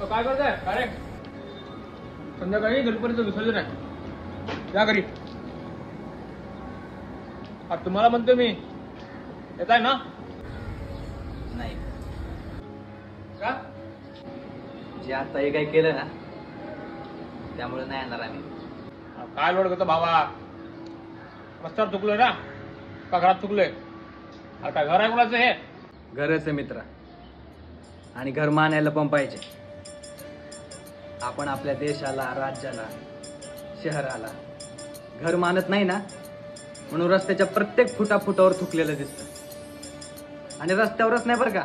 काय करताय? अरे संध्याकाळी गणपतीचं विसर्जन आहे, या घरी. आता तुम्हाला म्हणतो मी, येत आहे ना? नाही, का? जे आता हे काही केलं ना त्यामुळे नाही येणार आम्ही. काय लोड करतो भावा? रस्त्यावर चुकलोय ना का घरात चुकलोय? अरे काय घर आहे कोणाचं हे? घरच आहे मित्रा, आणि घर मानायला पण पाहिजे. आपण आपल्या देशाला, राज्याला, शहराला घर मानत नाही ना, म्हणून रस्त्याच्या प्रत्येक फुटाफुटावर थुकलेलं दिसतं. आणि रस्त्यावरच नाही बरं का,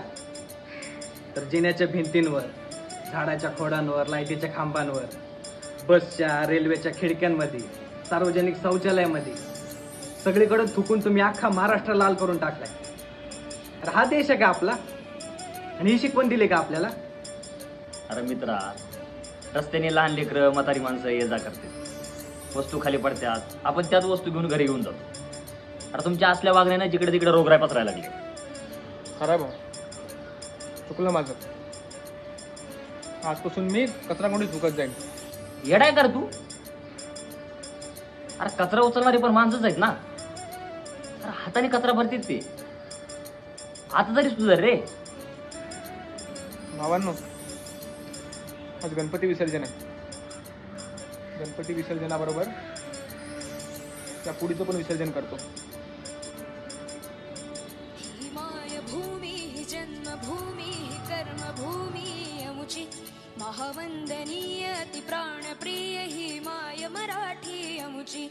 तर जिन्याच्या भिंतींवर, झाडाच्या खोडांवर, लाईटीच्या खांबांवर, बसच्या, रेल्वेच्या खिडक्यांमध्ये, सार्वजनिक शौचालयामध्ये सगळीकडे थुकून तुम्ही अख्खा महाराष्ट्र लाल करून टाकलाय. तर हा देश आहे का आपला? आणि ही शिकवण दिली का आपल्याला? अरे मित्रा, रस्त्याने लहान लेकरं, म्हातारी माणसं ये जा करते, वस्तू खाली पडतात, आपण त्याच वस्तू घेऊन घरी घेऊन जातो. अरे तुमच्या असल्या वागण्यानं जिकडे तिकडे रोगराई पसरायला लागली. खरं भाऊ, चुकलं माझं. आजपासून मी कचरा कोणी चुकत जाईल. येडाय कर तू? अरे कचरा उचलणारी पण माणसंच आहेत ना. अरे हाताने कचरा भरतील ते, आता तरी सुधार रे. भावांनो, आज गणपती विसर्जन आहे. गणपती विसर्जनाबरोबर त्या पुढीचं पण विसर्जन करतो. ही मायभूमी, ही जन्मभूमी, ही कर्मभूमी अमुची. महावंदनीय ती प्राणप्रिय ही माय मराठी अमुची.